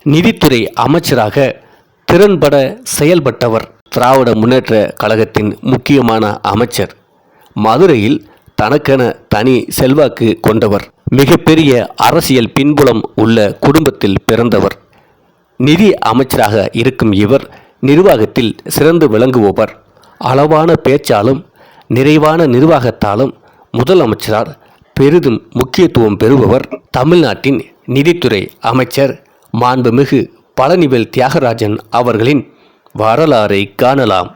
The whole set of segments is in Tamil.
நிதித்துறை அமைச்சராக திறன்பட செயல்பட்டவர். திராவிட முன்னேற்ற கழகத்தின் முக்கியமான அமைச்சர். மதுரையில் தனக்கென தனி செல்வாக்கு கொண்டவர். மிகப்பெரிய அரசியல் பின்புலம் உள்ள குடும்பத்தில் பிறந்தவர். நிதி அமைச்சராக இருக்கும் இவர் நிர்வாகத்தில் சிறந்து விளங்குபவர். அளவான பேச்சாலும் நிறைவான நிர்வாகத்தாலும் முதலமைச்சரால் பெரிதும் முக்கியத்துவம் பெறுபவர் தமிழ்நாட்டின் நிதித்துறை அமைச்சர் மாண்புமிகு பழனிவேல் தியாகராஜன் அவர்களின் வரலாறை காணலாம்.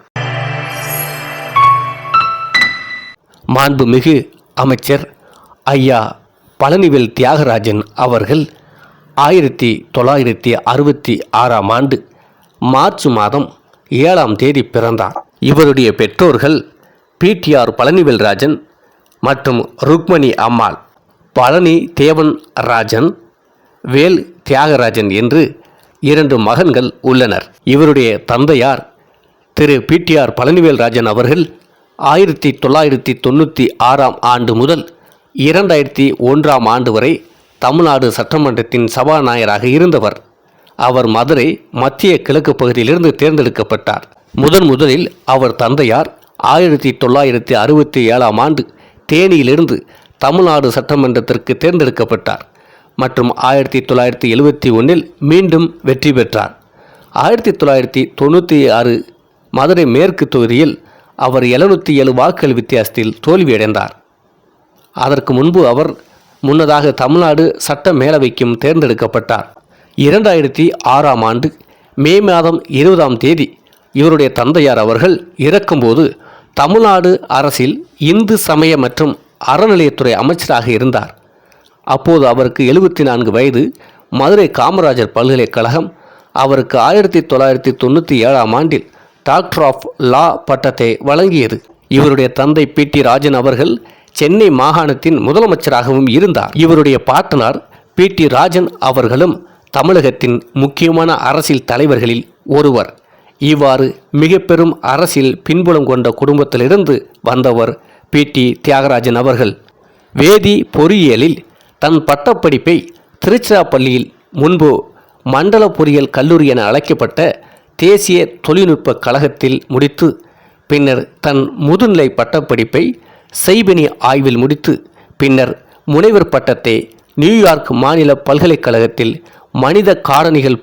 மாண்புமிகு அமைச்சர் ஐயா பழனிவேல் தியாகராஜன் அவர்கள் 1966ஆம் ஆண்டு மார்ச் மாதம் 7ஆம் தேதி பிறந்தார். இவருடைய பெற்றோர்கள் பிடிஆர் பழனிவேல்ராஜன் மற்றும் ருக்மணி அம்மாள். பழனி தேவன் ராஜன், வேல் தியாகராஜன் என்று 2 மகன்கள் உள்ளனர். இவருடைய தந்தையார் திரு பிடிஆர் பழனிவேல்ராஜன் அவர்கள் 1996ஆம் ஆண்டு முதல் 2001ஆம் ஆண்டு வரை தமிழ்நாடு சட்டமன்றத்தின் சபாநாயகராக இருந்தவர். அவர் மதுரை மத்திய கிழக்கு பகுதியிலிருந்து தேர்ந்தெடுக்கப்பட்டார். முதலில் அவர் தந்தையார் 1967ஆம் ஆண்டு தேனியிலிருந்து தமிழ்நாடு சட்டமன்றத்திற்கு தேர்ந்தெடுக்கப்பட்டார் மற்றும் 1971இல் மீண்டும் வெற்றி பெற்றார். 1996 மதுரை மேற்கு தொகுதியில் அவர் 707 வாக்குகள் வித்தியாசத்தில் தோல்வியடைந்தார். அதற்கு முன்பு அவர் முன்னதாக தமிழ்நாடு சட்ட மேலவைக்கும் தேர்ந்தெடுக்கப்பட்டார். 2006ஆம் ஆண்டு மே மாதம் 20ஆம் தேதி இவருடைய தந்தையார் அவர்கள் இறக்கும்போது தமிழ்நாடு அரசில் இந்து சமய மற்றும் அறநிலையத்துறை அமைச்சராக இருந்தார். அப்போது அவருக்கு 74 வயது. மதுரை காமராஜர் பல்கலைக்கழகம் அவருக்கு 1997ஆம் ஆண்டில் டாக்டர் ஆஃப் லா பட்டத்தை வழங்கியது. இவருடைய தந்தை பிடி ராஜன் அவர்கள் சென்னை மாகாணத்தின் முதலமைச்சராகவும் இருந்தார். இவருடைய பாட்டனார் பிடி ராஜன் அவர்களும் தமிழகத்தின் முக்கியமான அரசியல் தலைவர்களில் ஒருவர். இவ்வாறு மிக பெரும் அரசியல் பின்புலம் கொண்ட குடும்பத்திலிருந்து வந்தவர் பிடி தியாகராஜன் அவர்கள். வேதி பொறியியலில் தன் பட்டப்படிப்பை திருச்சிராப்பள்ளியில் முன்பு மண்டல பொறியியல் கல்லூரி என அழைக்கப்பட்ட தேசிய தொழில்நுட்ப கழகத்தில் முடித்து பின்னர் தன் முதுநிலை பட்டப்படிப்பை செய்வினை ஆய்வில் முடித்து பின்னர் முனைவர் பட்டத்தை நியூயார்க் மாநில பல்கலைக்கழகத்தில் மனித காரணிகள்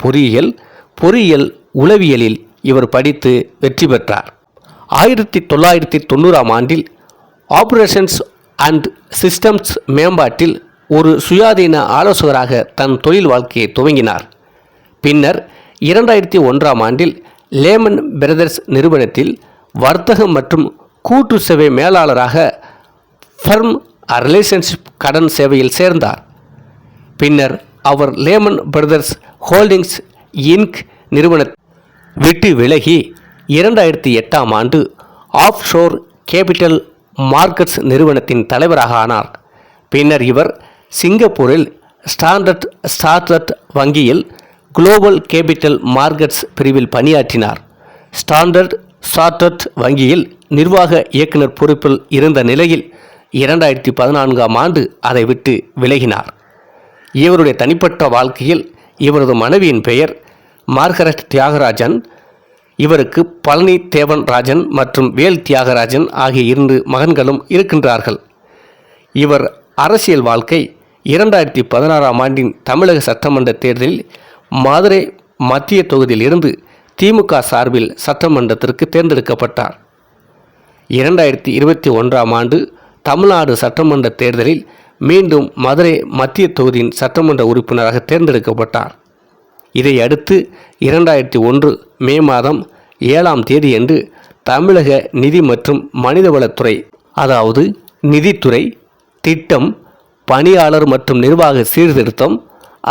பொறியியல் உளவியலில் இவர் படித்து வெற்றி பெற்றார். 1990ஆம் ஆண்டில் ஆபரேஷன்ஸ் அண்ட் சிஸ்டம்ஸ் மேம்பாட்டில் ஒரு சுயாதீன ஆலோசகராக தன் தொழில் வாழ்க்கையை துவங்கினார். பின்னர் 2001ஆம் ஆண்டில் லேமன் பிரதர்ஸ் நிறுவனத்தில் வர்த்தகம் மற்றும் கூட்டு சேவை மேலாளராக ஃபர்ம் ரிலேஷன்ஷிப் கடன் சேவையில் சேர்ந்தார். பின்னர் அவர் லேமன் பிரதர்ஸ் ஹோல்டிங்ஸ் இன்க் நிறுவனத்தை விட்டு விலகி 2008ஆம் ஆண்டு ஆஃப் ஷோர் கேபிட்டல் மார்க்கெட்ஸ் நிறுவனத்தின் தலைவராக ஆனார். பின்னர் இவர் சிங்கப்பூரில் ஸ்டாண்டர்ட் சார்ட்டர்ட் வங்கியில் குளோபல் கேபிட்டல் மார்க்கெட்ஸ் பிரிவில் பணியாற்றினார். ஸ்டாண்டர்ட் சார்ட்டர்ட் வங்கியில் நிர்வாக இயக்குனர் பொறுப்பில் இருந்த நிலையில் 2014ஆம் ஆண்டு அதை விட்டு விலகினார். இவருடைய தனிப்பட்ட வாழ்க்கையில் இவரது மனைவியின் பெயர் மார்கரெட் தியாகராஜன். இவருக்கு பழனி தேவன் ராஜன் மற்றும் வேல் தியாகராஜன் ஆகிய 2 மகன்களும் இருக்கின்றார்கள். இவர் அரசியல் வாழ்க்கை 2016ஆம் ஆண்டின் தமிழக சட்டமன்ற தேர்தலில் மதுரை மத்திய தொகுதியில் இருந்து திமுக சார்பில் சட்டமன்றத்திற்கு தேர்ந்தெடுக்கப்பட்டார். 2021ஆம் ஆண்டு தமிழ்நாடு சட்டமன்ற தேர்தலில் மீண்டும் மதுரை மத்திய தொகுதியின் சட்டமன்ற உறுப்பினராக தேர்ந்தெடுக்கப்பட்டார். இதையடுத்து 2001 மே மாதம் 7ஆம் தேதியன்று தமிழக நிதி மற்றும் மனிதவளத்துறை அதாவது நிதித்துறை, திட்டம், பணியாளர் மற்றும் நிர்வாக சீர்திருத்தம்,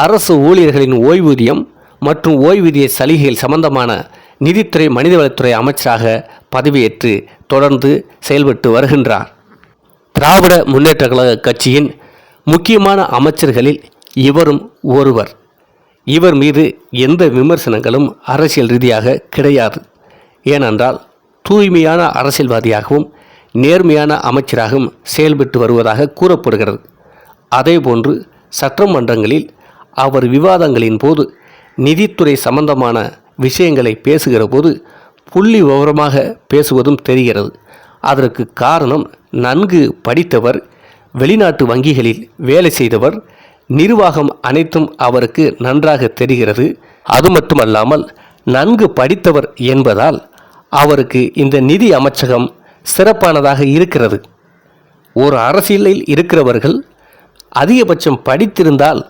அரசு ஊழியர்களின் ஓய்வூதியம் மற்றும் ஓய்வூதிய சலுகைகள் சம்பந்தமான நிதித்துறை மனிதவளத்துறை அமைச்சராக பதவியேற்று தொடர்ந்து செயல்பட்டு வருகின்றார். திராவிட முன்னேற்ற கழக கட்சியின் முக்கியமான அமைச்சர்களில் இவரும் ஒருவர். இவர் மீது எந்த விமர்சனங்களும் அரசியல் ரீதியாக கிடையாது. ஏனென்றால் தூய்மையான அரசியல்வாதியாகவும் நேர்மையான அமைச்சராகவும் செயல்பட்டு வருவதாக கூறப்படுகிறது. அதேபோன்று சட்டமன்றங்களில் அவர் விவாதங்களின் போது நிதித்துறை சம்பந்தமான விஷயங்களை பேசுகிற போது புள்ளி விவரமாக பேசுவதும் தெரிகிறது. அதற்கு காரணம் நன்கு படித்தவர், வெளிநாட்டு வங்கிகளில் வேலை செய்தவர், நிர்வாகம் அனைத்தும் அவருக்கு நன்றாக தெரிகிறது. அது மட்டுமல்லாமல் நன்கு படித்தவர் என்பதால் அவருக்கு இந்த நிதி அமைச்சகம் சிறப்பானதாக இருக்கிறது. ஒரு அரசியலில் இருக்கிறவர்கள் அதிகபட்சம் படித்திருந்தால்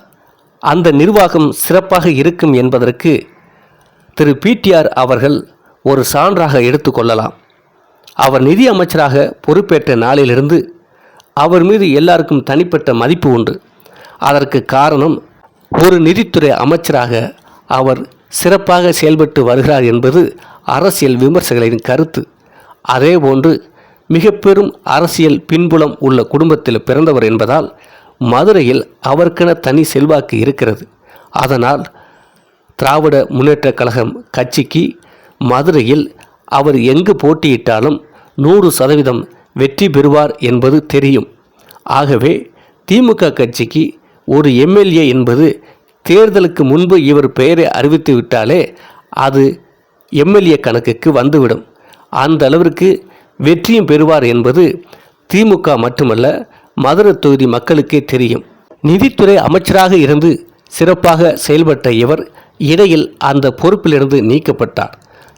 அந்த நிர்வாகம் சிறப்பாக இருக்கும் என்பதற்கு திரு பிடிஆர் அவர்கள் ஒரு சான்றாக எடுத்துக்கொள்ளலாம். அவர் நிதி அமைச்சராக பொறுப்பேற்ற நாளிலிருந்து அவர் மீது எல்லாருக்கும் தனிப்பட்ட மதிப்பு உண்டு. அதற்கு காரணம் ஒரு நிதித்துறை அமைச்சராக அவர் சிறப்பாக செயல்பட்டு வருகிறார் என்பது அரசியல் விமர்சகர்களின் கருத்து. அதேபோன்று மிக பெரும் அரசியல் பின்புலம் உள்ள குடும்பத்தில் பிறந்தவர் என்பதால் மதுரையில் அவருக்கென தனி செல்வாக்கு இருக்கிறது. அதனால் திராவிட முன்னேற்றக் கழகம் கட்சிக்கு மதுரையில் அவர் எங்கு போட்டியிட்டாலும் 100% வெற்றி பெறுவார் என்பது தெரியும். ஆகவே திமுக கட்சிக்கு ஒரு எம்எல்ஏ என்பது தேர்தலுக்கு முன்பு இவர் பெயரை அறிவித்து விட்டாலே அது எம்எல்ஏ கணக்குக்கு வந்துவிடும். அந்த அளவிற்கு வெற்றியும் பெறுவார் என்பது திமுக மட்டுமல்ல, மதுரை தொகுதி மக்களுக்கே தெரியும். நிதித்துறை அமைச்சராக இருந்து சிறப்பாக செயல்பட்ட இவர் இடையில் அந்த பொறுப்பிலிருந்து நீக்கப்பட்டார்.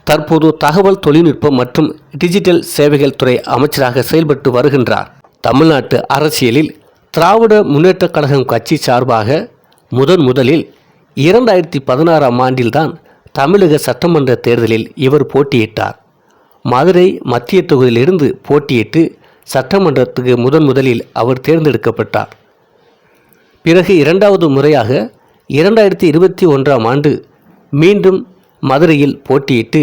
தற்போது தகவல் தொழில்நுட்பம் மற்றும் டிஜிட்டல் சேவைகள் துறை அமைச்சராக செயல்பட்டு வருகின்றார். தமிழ்நாட்டு அரசியலில் திராவிட முன்னேற்றக் கழகம் கட்சி சார்பாக முதலில் 2016ஆம் ஆண்டில்தான் தமிழக சட்டமன்ற தேர்தலில் இவர் போட்டியிட்டார். மதுரை மத்திய தொகுதியிலிருந்து போட்டியிட்டு சட்டமன்றத்துக்கு முதலில் அவர் தேர்ந்தெடுக்கப்பட்டார். பிறகு இரண்டாவது முறையாக 2021ஆம் ஆண்டு மீண்டும் மதுரையில் போட்டியிட்டு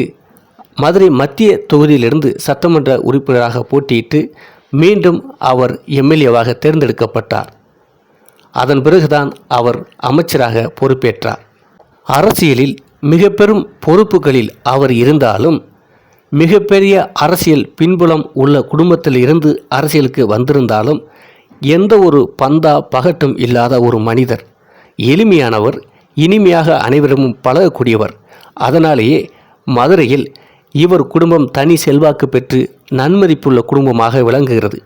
மதுரை மத்திய தொகுதியிலிருந்து சட்டமன்ற உறுப்பினராக போட்டியிட்டு மீண்டும் அவர் எம்எல்ஏவாக தேர்ந்தெடுக்கப்பட்டார். அதன் பிறகுதான் அவர் அமைச்சராக பொறுப்பேற்றார். அரசியலில் மிக பெரும் பொறுப்புகளில் அவர் இருந்தாலும் மிகப்பெரிய அரசியல் பின்புலம் உள்ள குடும்பத்தில் இருந்து அரசியலுக்கு வந்திருந்தாலும் எந்த ஒரு பந்தா பகட்டும் இல்லாத ஒரு மனிதர், எளிமையானவர், இனிமையாக அனைவரும் பழகக்கூடியவர். அதனாலேயே மதுரையில் இவர் குடும்பம் தனி செல்வாக்கு பெற்று நன்மதிப்புள்ள குடும்பமாக விளங்குகிறது.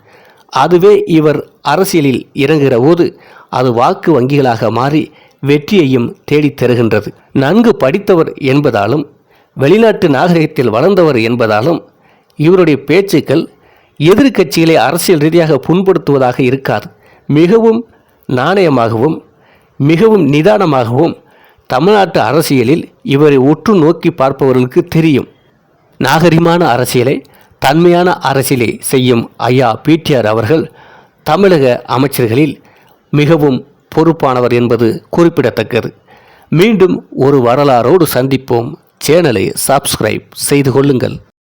அதுவே இவர் அரசியலில் இறங்குகிற போது அது வாக்கு வங்கிகளாக மாறி வெற்றியையும் தேடித் தருகின்றது. நன்கு படித்தவர் என்பதாலும் வெளிநாட்டு நாகரிகத்தில் வளர்ந்தவர் என்பதாலும் இவருடைய பேச்சுக்கள் எதிர்க்கட்சிகளை அரசியல் ரீதியாக புண்படுத்துவதாக இருக்காது. மிகவும் நாணயமாகவும் மிகவும் நிதானமாகவும் தமிழ்நாட்டு அரசியலில் இவரை உற்று நோக்கி பார்ப்பவர்களுக்கு தெரியும். நாகரிகமான அரசியலை, தன்மையான அரசியலை செய்யும் ஐயா பிடிஆர் அவர்கள் தமிழக அமைச்சர்களில் மிகவும் பொறுப்பானவர் என்பது குறிப்பிடத்தக்கது. மீண்டும் ஒரு வரலாறோடு சந்திப்போம். சேனலை சப்ஸ்கிரைப் செய்து கொள்ளுங்கள்.